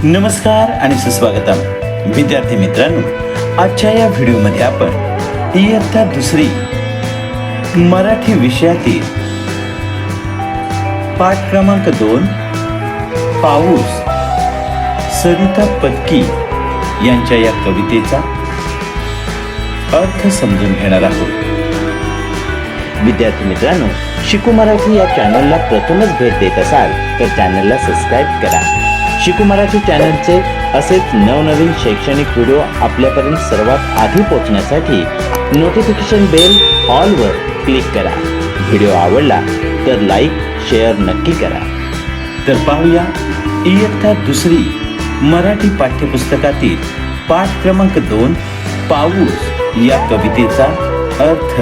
नमस्कार आणि सुस्वागतम विद्यार्थी मित्रांनो, आजच्या या व्हिडिओमध्ये आपण इयत्ता दुसरी मराठी विषयातील पाठ क्रमांक 2 पाऊस सरिता पदकी यांच्या या कवितेचा अर्थ समजून घेणार आहोत. विद्यार्थी मित्रांनो, शिकू मराठी या चॅनलला प्रथमच भेट देत असाल तर चॅनलला सबस्क्राईब करा. शिकू मराठी चॅनलचे असेच नवनवीन शैक्षणिक व्हिडिओ आपल्यापर्यंत सर्वात आधी पोहोचण्यासाठी नोटिफिकेशन बेल ऑलवर क्लिक करा. व्हिडिओ आवडला तर लाईक शेअर नक्की करा. तर पाहूया इयत्ता दुसरी मराठी पाठ्यपुस्तकातील पाठ क्रमांक 2 पाऊस या कवितेचा अर्थ.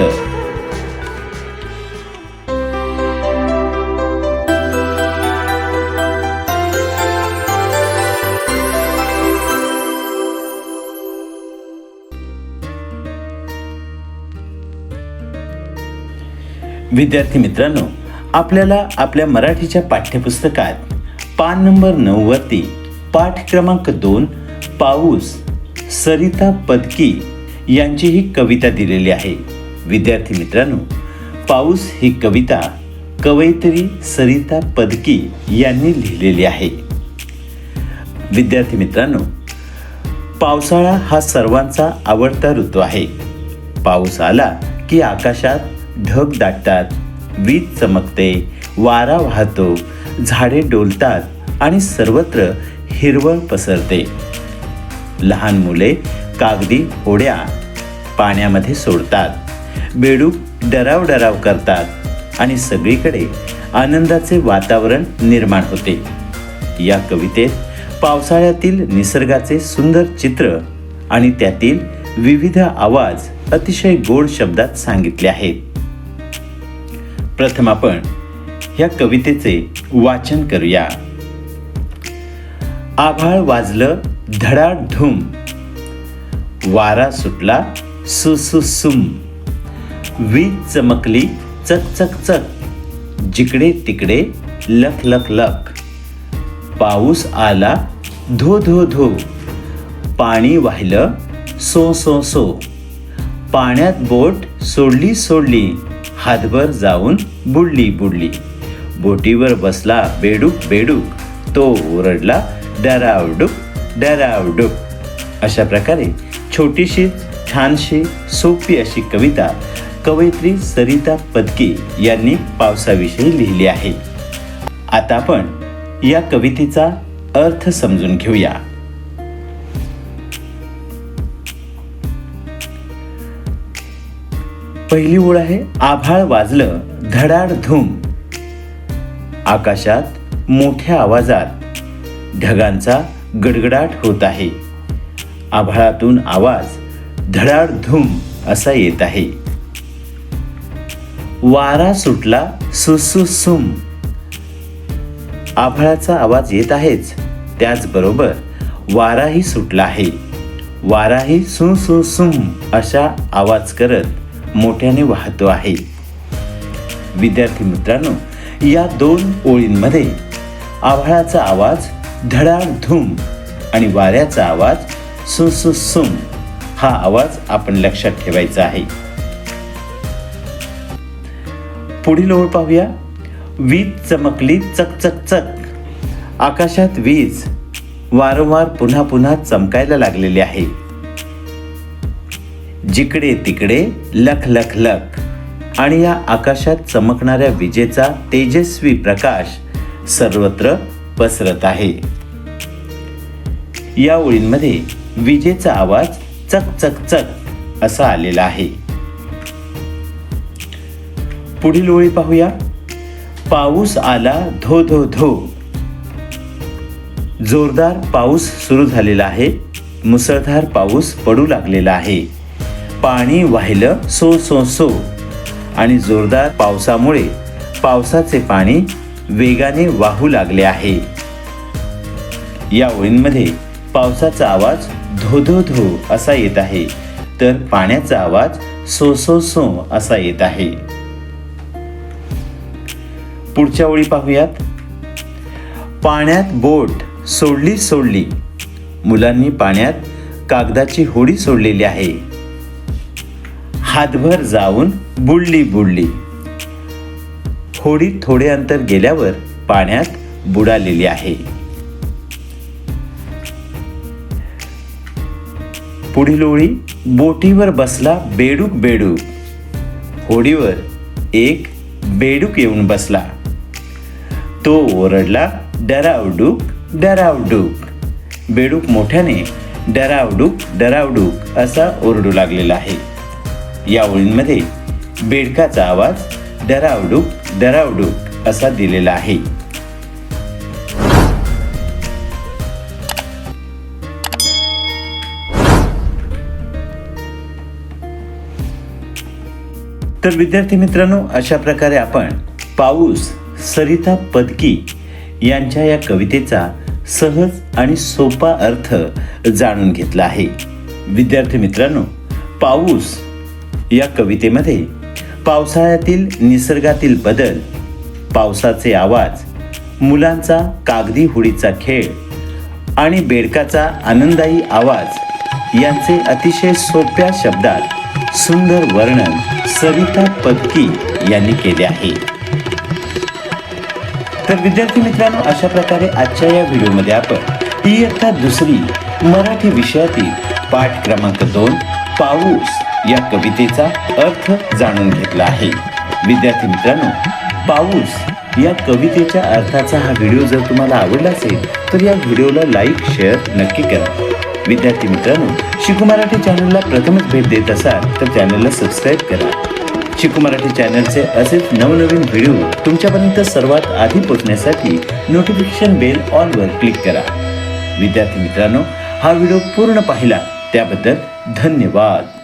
विद्यार्थी मित्रांनो, आपल्याला आपल्या मराठीच्या पाठ्यपुस्तकात पान नंबर 9 वरती पाठ क्रमांक 2 पाऊस सरिता पदकी यांची ही कविता दिलेली आहे. विद्यार्थी मित्रांनो, पाऊस ही कविता कवयित्री सरिता पदकी यांनी लिहिलेली आहे. विद्यार्थी मित्रांनो, पावसाळा हा सर्वांचा आवडता ऋतू आहे. पाऊस आला की आकाशात ढग दाटतात, वीज चमकते, वारा वाहतो, झाडे डोलतात आणि सर्वत्र हिरवळ पसरते. लहान मुले कागदी होड्या पाण्यामध्ये सोडतात, बेडूक डराव डराव करतात आणि सगळीकडे आनंदाचे वातावरण निर्माण होते. या कवितेत पावसाळ्यातील निसर्गाचे सुंदर चित्र आणि त्यातील विविध आवाज अतिशय गोड शब्दात सांगितले आहेत. प्रथम आपण या कवितेचे वाचन करूया. आभाळ वाजलं धडाधूम, वारा सुटला सुसुसुम, वीज चमकली चक चक चक, जिकडे तिकडे लख लख लख, पाऊस आला धो धो धो, पाणी वाहिलं सो सो सो, पाण्यात बोट सोडली सोडली, हातभर जाऊन बुडली बुडली, बोटीवर बसला बेडूक बेडूक, तो ओरडला डरावडूक डरावडूक. अशा प्रकारे छोटीशी छानशी सोपी अशी कविता कवयित्री सरिता पदकी यांनी पावसाविषयी लिहिली आहे. आता आपण या कवितेचा अर्थ समजून घेऊया. पहिली ओळ आहे, आभाळ वाजलं धडाधूम, आकाशात मोठ्या आवाजात ढगांचा गडगडाट होत आहे. आभाळातून आवाज धडाधूम असा येत आहे. वारा सुटला सुसुसुम, आभाळाचा आवाज येत आहेच, त्याचबरोबर वाराही सुटला आहे. वाराही सुसुसुम अशा आवाज करत मोठ्याने वाहतो आहे. विद्यार्थी मित्रांनो, या 2 ओळींमध्ये आभाळाचा आवाज धडाधूम आणि वाऱ्याचा आवाज सुसुसुम हा आवाज आपण लक्षात ठेवायचा आहे. पुढील ओळ पाहूया. वीज चमकली चक चक चक, आकाशात वीज वारंवार पुन्हा पुन्हा चमकायला लागलेली आहे. जिकडे तिकडे लख लख लख, आणि या आकाशात चमकणाऱ्या विजेचा तेजस्वी प्रकाश सर्वत्र पसरत आहे. या ओळींमध्ये विजेचा आवाज चक चक चक असा आलेला आहे. पुढील ओळी पाहूया. पाऊस आला धो धो धो, जोरदार पाऊस सुरू झालेला आहे. मुसळधार पाऊस पडू लागलेला आहे. पाणी वाहिलं सो सो सो, आणि जोरदार पावसामुळे पावसाचे पाणी वेगाने वाहू लागले आहे. या ओळींमध्ये पावसाचा आवाज धो धो धो असा येत आहे, तर पाण्याचा आवाज सो सो सो असा येत आहे. पुढच्या ओळी पाहूयात. पाण्यात बोट सोडली सोडली. मुलांनी पाण्यात कागदाची होडी सोडलेली आहे. हातभर जाऊन बुडली बुडली. होडी थोडे अंतर गेल्यावर पाण्यात बुडालेली आहे. पुढील ओळी, बोटीवर बसला बेडूक बेडूक. होडीवर एक बेडूक येऊन बसला. तो ओरडला डरावडूक डरावडूक. बेडूक मोठ्याने डरावडूक डरावडूक असा ओरडू लागलेला आहे. या ओळींमध्ये बेडकाचा आवाज डरावडूक डरावडूक असा दिलेला आहे. तर विद्यार्थी मित्रांनो, अशा प्रकारे आपण पाऊस सरिता पदकी यांच्या या कवितेचा सहज आणि सोपा अर्थ जाणून घेतला आहे. विद्यार्थी मित्रांनो, पाऊस या कवितेमध्ये पावसाळ्यातील निसर्गातील बदल, पावसाचे आवाज, मुलांचा कागदी होडीचा खेळ आणि बेडकाचा आनंदायी आवाज यांचे अतिशय सोप्या शब्दात सुंदर वर्णन सरिता पदकी यांनी केले आहे. तर विद्यार्थी मित्रांनो, अशा प्रकारे आजच्या या व्हिडिओमध्ये आपण इयत्ता दुसरी मराठी विषयातील पाठ क्रमांक 2 पाऊस या कवितेचा अर्थ जाणून घेतला आहे. विद्यार्थी मित्रांनो, पाऊस या कवितेच्या अर्थाचा हा व्हिडिओ जर तुम्हाला आवडला असेल तर या व्हिडिओला लाईक शेअर नक्की करा. विद्यार्थी मित्रांनो, शिकू मराठी चॅनलला प्रथमच भेट देत असाल तर चॅनलला सबस्क्राईब करा. शिकू मराठी चॅनलचे असेच नवनवीन व्हिडिओ तुमच्यापर्यंत सर्वात आधी पोहोचण्यासाठी नोटिफिकेशन बेल ऑलवर क्लिक करा. विद्यार्थी मित्रांनो, हा व्हिडिओ पूर्ण पाहिला त्याबद्दल धन्यवाद.